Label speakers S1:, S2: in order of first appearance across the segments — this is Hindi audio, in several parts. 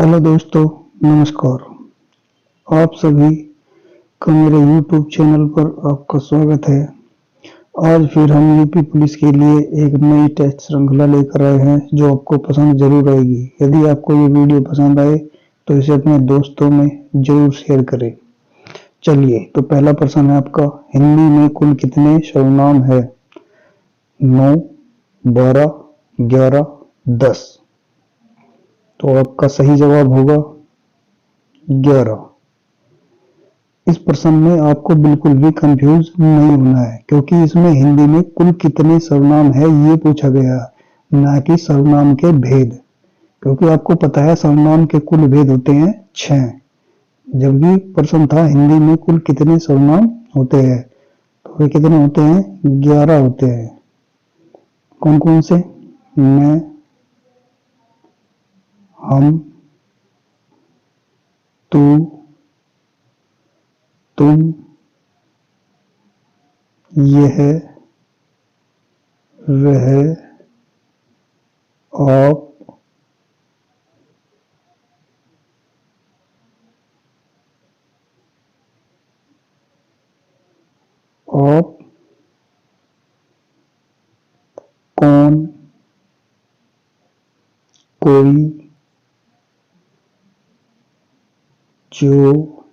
S1: हेलो दोस्तों, नमस्कार। आप सभी का मेरे YouTube चैनल पर आपका स्वागत है। आज फिर हम यूपी पुलिस के लिए एक नई टेस्ट श्रृंखला लेकर आए हैं जो आपको पसंद जरूर आएगी। यदि आपको ये वीडियो पसंद आए तो इसे अपने दोस्तों में जरूर शेयर करें। चलिए, तो पहला प्रश्न है आपका, हिंदी में कुल कितने सर्वनाम है? 9, 12, 11, 10। तो आपका सही जवाब होगा 11। इस प्रश्न में आपको बिल्कुल भी कंफ्यूज नहीं होना है, क्योंकि इसमें हिंदी में कुल कितने सर्वनाम है ये पूछा गया, ना कि सर्वनाम के भेद। क्योंकि आपको पता है सर्वनाम के कुल भेद होते हैं 6, जबकि प्रश्न था हिंदी में कुल कितने सर्वनाम होते हैं, तो वे कितने होते हैं? 11 होते हैं। कौन कौन से? मैं, हम, तू, तुम, यह, वह, आप, आप, कौन, कोई, जो,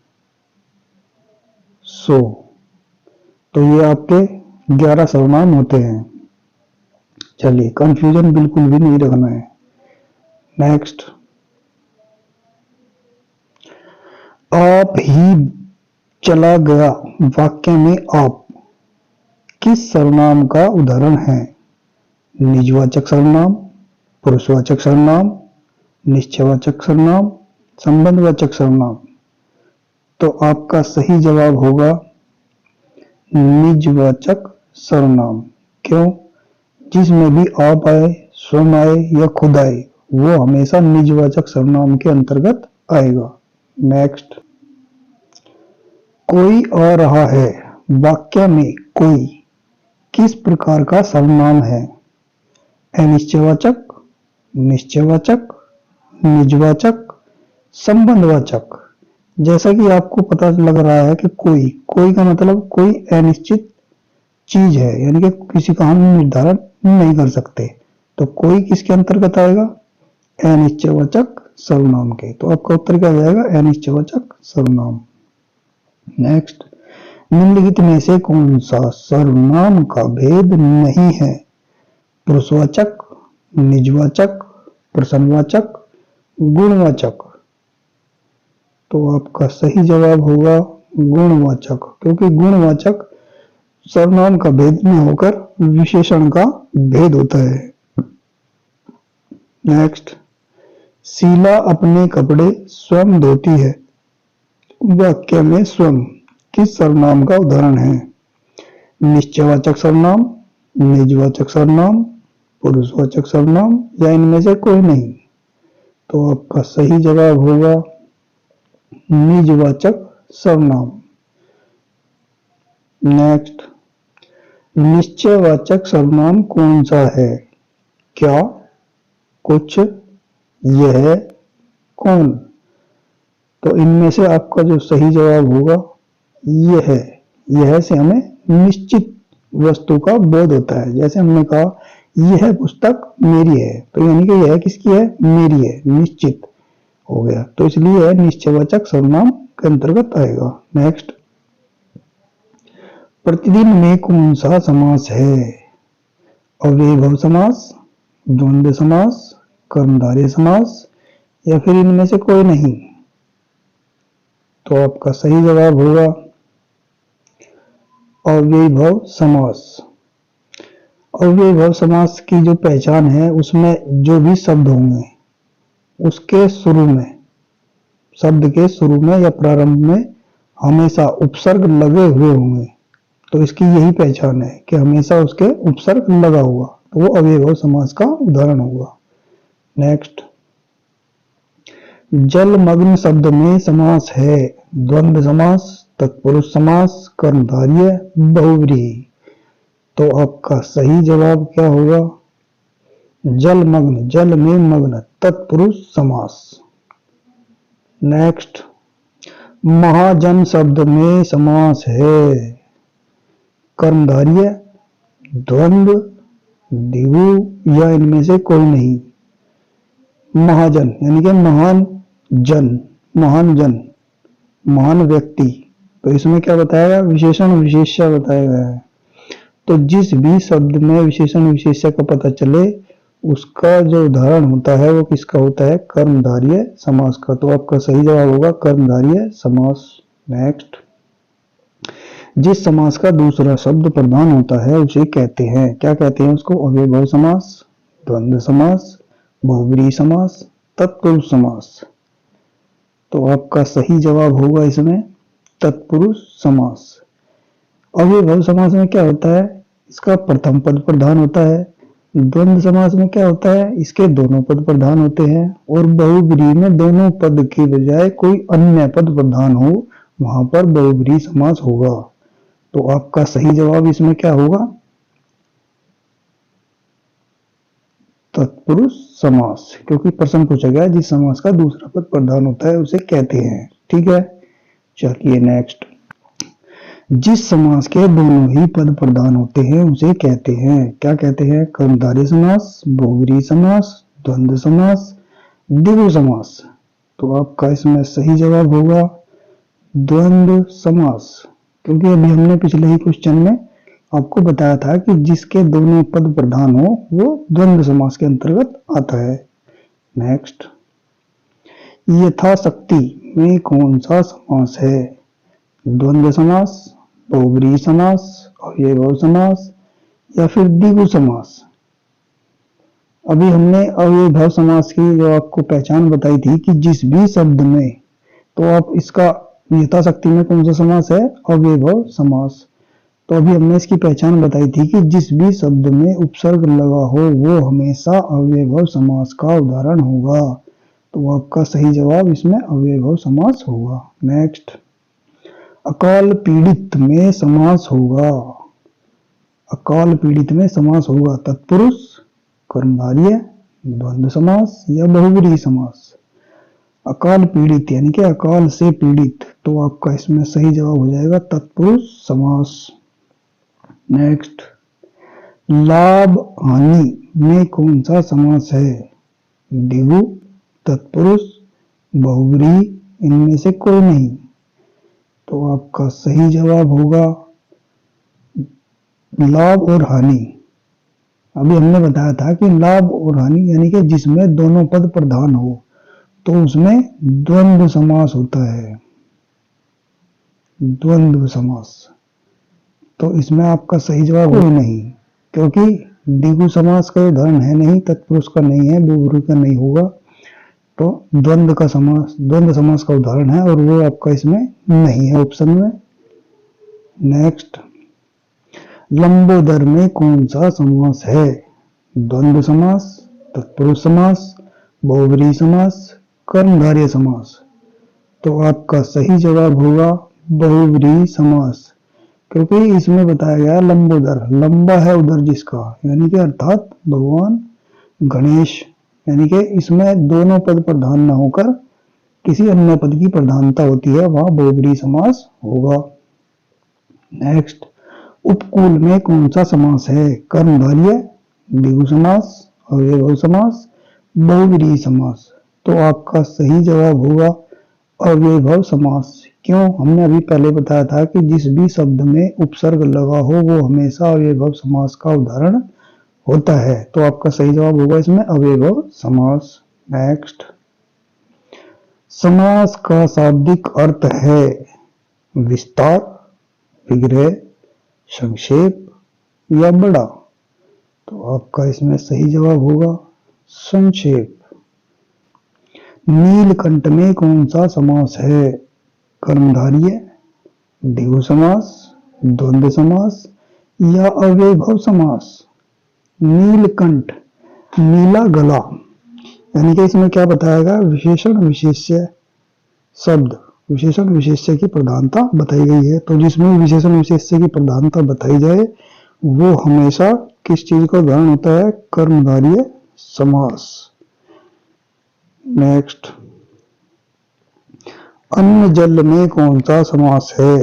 S1: सो। तो ये आपके 11 सर्वनाम होते हैं। चलिए, कंफ्यूजन बिल्कुल भी नहीं रखना है। नेक्स्ट, आप ही चला गया वाक्य में आप किस सर्वनाम का उदाहरण है? निजवाचक सर्वनाम, पुरुषवाचक सर्वनाम, निश्चयवाचक सर्वनाम, संबंधवाचक सर्वनाम। तो आपका सही जवाब होगा निजवाचक सर्वनाम। क्यों? जिसमें भी आप आए, स्वयं आए या खुद आए, वो हमेशा निजवाचक सर्वनाम के अंतर्गत आएगा। नेक्स्ट, कोई आ रहा है वाक्य में कोई किस प्रकार का सर्वनाम है? अनिश्चयवाचक, निश्चयवाचक, निजवाचक, संबंधवाचक। जैसा कि आपको पता लग रहा है कि कोई का मतलब कोई अनिश्चित चीज है, यानी कि किसी का हम निर्धारण नहीं कर सकते। तो कोई किसके अंतर्गत आएगा? अनिश्चयवाचक सर्वनाम के। तो आपका उत्तर क्या जाएगा? अनिश्चयवाचक सर्वनाम। नेक्स्ट, निम्नलिखित में से कौन सा सर्वनाम का भेद नहीं है? पुरुषवाचक, निजवाचक, प्रश्नवाचक, गुणवाचक। तो आपका सही जवाब होगा गुणवाचक, क्योंकि गुणवाचक सर्वनाम का भेद न होकर विशेषण का भेद होता है। नेक्स्ट, शीला अपने कपड़े स्वयं धोती है वाक्य में स्वयं किस सर्वनाम का उदाहरण है? निश्चयवाचक सर्वनाम, निजवाचक सर्वनाम, पुरुषवाचक सर्वनाम, या इनमें से कोई नहीं। तो आपका सही जवाब होगा निजवाचक सर्वनाम। नेक्स्ट, निश्चयवाचक सर्वनाम कौन सा है? क्या, कुछ, यह, कौन। तो इनमें से आपका जो सही जवाब होगा यह से हमें निश्चित वस्तु का बोध होता है। जैसे हमने कहा यह पुस्तक मेरी है, तो यानी कि यह किसकी है? मेरी है, निश्चित हो गया। तो इसलिए यह निश्चयवाचक सर्वनाम के अंतर्गत आएगा। नेक्स्ट, प्रतिदिन में कौन सा समास है? अव्ययीभाव समास, द्वंद्व समास, कर्मधारय समास, या फिर इनमें से कोई नहीं। तो आपका सही जवाब होगा अव्ययीभाव समास। अव्ययीभाव समास की जो पहचान है, उसमें जो भी शब्द होंगे उसके शुरू में, शब्द के शुरू में या प्रारंभ में हमेशा उपसर्ग लगे हुए होंगे। तो इसकी यही पहचान है कि हमेशा उसके उपसर्ग लगा हुआ, तो वो अव्ययीभाव समास का उदाहरण होगा। नेक्स्ट, जलमग्न शब्द में समास है द्वंद्व समास, तत्पुरुष समास, कर्मधारय, बहुव्रीहि। तो आपका सही जवाब क्या होगा? जलमग्न, जल में मग्न, तत्पुरुष समास। नेक्स्ट, महाजन शब्द में समास है कर्मधारय, द्वंद्व, द्विगु या इनमें से कोई नहीं। महाजन यानी कि महान जन, महान जन, महान व्यक्ति, तो इसमें क्या बताया गया, विशेषण विशेष्य बताया गया है। तो जिस भी शब्द में विशेषण विशेष्य का पता चले उसका जो उदाहरण होता है वो किसका होता है, कर्मधारय समास का। तो आपका सही जवाब होगा कर्मधारय समास। नेक्स्ट, जिस समास का दूसरा शब्द प्रधान होता है उसे कहते हैं, क्या कहते हैं उसको, अव्ययभाव समास, द्वंद्व समास, बहुब्रीहि समास, तत्पुरुष समास। तो आपका सही जवाब होगा इसमें तत्पुरुष समास। अव्ययभाव समास में क्या होता है, इसका प्रथम पद प्रधान होता है। द्वंद्व समास में क्या होता है, इसके दोनों पद प्रधान होते हैं। और बहुब्रीहि में दोनों पद की बजाय कोई अन्य पद प्रधान हो, वहां पर बहुब्रीहि समास होगा। तो आपका सही जवाब इसमें क्या होगा, तत्पुरुष समास, क्योंकि प्रश्न पूछा गया जिस समास का दूसरा पद प्रधान होता है उसे कहते हैं। ठीक है, चलिए नेक्स्ट, जिस समास के दोनों ही पद प्रधान होते हैं उसे कहते हैं, क्या कहते हैं, कर्मधारय समास, बहुब्रीहि समास, द्वंद्व समास, द्विगु समास। तो आपका इसमें सही जवाब होगा द्वंद्व समास, क्योंकि अभी हमने पिछले ही क्वेश्चन में आपको बताया था कि जिसके दोनों पद प्रधान हो वो द्वंद्व समास के अंतर्गत आता है। नेक्स्ट, यथाशक्ति में कौन सा समास है, द्वंद्व समास, बहुब्रीहि समास, अव्ययभाव समास या फिर द्विगु समास। अभी हमने अव्ययभाव समास की जो आपको पहचान बताई थी कि जिस भी शब्द में, तो आप इसका यथाशक्ति में कौन सा समास है, अव्ययभाव समास। तो अभी हमने इसकी पहचान बताई थी कि जिस भी शब्द में उपसर्ग लगा हो वो हमेशा अव्ययभाव समास का उदाहरण होगा। तो आपका सही जवाब इसमें अव्ययभाव समास होगा। नेक्स्ट, अकाल पीड़ित में समास होगा, अकाल पीड़ित में समास होगा तत्पुरुष, कर्मधारय, द्वंद्व समास या बहुब्रीहि समास। अकाल पीड़ित यानी कि अकाल से पीड़ित, तो आपका इसमें सही जवाब हो जाएगा तत्पुरुष समास। नेक्स्ट, लाभ हानि में कौन सा समास है, द्विगु, तत्पुरुष, बहुब्रीहि, इनमें से कोई नहीं। तो आपका सही जवाब होगा लाभ और हानि। अभी हमने बताया था कि लाभ और हानि यानी कि जिसमें दोनों पद प्रधान हो तो उसमें द्वंद्व समास होता है, द्वंद्व समास। तो इसमें आपका सही जवाब कोई नहीं, क्योंकि द्विगु समास का उदाहरण है नहीं, तत्पुरुष का नहीं है, बहुब्रीहि का नहीं होगा। तो द्वंद्व का समास, द्वंद्व समास का उदाहरण है और वो आपका इसमें नहीं है ऑप्शन में। नेक्स्ट, लंबोदर में कौन सा समास है, द्वंद्व समास, तत्पुरुष समास, बहुब्रीहि समास, कर्मधारय समास। तो आपका सही जवाब होगा बहुब्रीहि समास, क्योंकि इसमें बताया गया लंबोदर, लंबा है उदर जिसका, यानी कि अर्थात भगवान गणेश, यानी कि इसमें दोनों पद प्रधान न होकर किसी अन्य पद की प्रधानता होती है, वहां बहुब्रीहि समास होगा। नेक्स्ट, उपकूल में कौन सा समास है, कर्मधारय, द्विगु समास, अव्ययभाव समास, बहुब्रीहि समास। तो आपका सही जवाब होगा अव्ययभाव समास। क्यों, हमने अभी पहले बताया था कि जिस भी शब्द में उपसर्ग लगा हो वो हमेशा अव्ययभाव समास का उदाहरण होता है। तो आपका सही जवाब होगा इसमें अव्ययभाव समास। नेक्स्ट, समास का शाब्दिक अर्थ है विस्तार, विग्रह, संक्षेप या बड़ा। तो आपका इसमें सही जवाब होगा संक्षेप। नीलकंठ में कौन सा समास है, कर्मधारय, द्विगु समास, द्वंद्व समास या अव्ययभाव समास। नीलकंठ, नीला गला, यानी कि इसमें क्या बताएगा, विशेषण विशेष्य शब्द, विशेषण विशेष्य की प्रधानता बताई गई है। तो जिसमें विशेषण विशेष्य की प्रधानता बताई जाए वो हमेशा किस चीज का उदाहरण होता है, कर्मधारय समास। नेक्स्ट, अन्न जल में कौन सा समास है?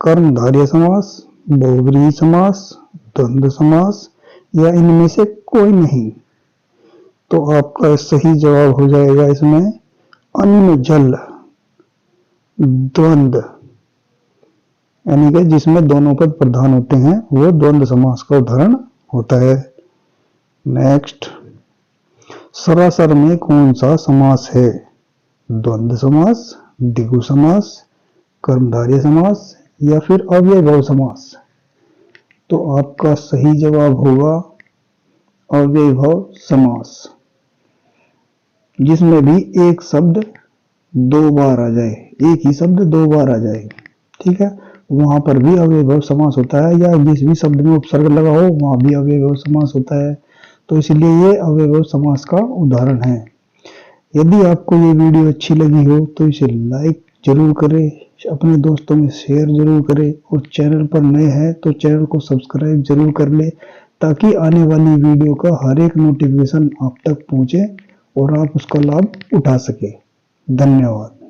S1: कर्मधारय समास, बहुव्रीहि समास, द्वंद्व समास या इनमें से कोई नहीं? तो आपका सही जवाब हो जाएगा इसमें अन्न जल द्वंद्व, यानी कि जिसमें दोनों पद प्रधान होते हैं वो द्वंद्व समास का उदाहरण होता है। नेक्स्ट, सरासर में कौन सा समास है? द्वंद्व समास, द्विगु समास, कर्मधारय समास या फिर अव्ययभाव समास? तो आपका सही जवाब होगा अव्ययभाव समास, जिसमें भी एक शब्द दो बार आ जाए, एक ही शब्द दो बार आ जाए, ठीक है, वहां पर भी अव्ययभाव समास होता है, या जिस भी शब्द में उपसर्ग लगा हो वहां भी अव्ययभाव समास होता है। तो इसलिए ये अव्ययभाव समास का उदाहरण है। यदि आपको ये वीडियो अच्छी लगी हो तो इसे लाइक जरूर करें, अपने दोस्तों में शेयर जरूर करें, और चैनल पर नए हैं तो चैनल को सब्सक्राइब जरूर कर ले, ताकि आने वाली वीडियो का हर एक नोटिफिकेशन आप तक पहुंचे और आप उसका लाभ उठा सके। धन्यवाद।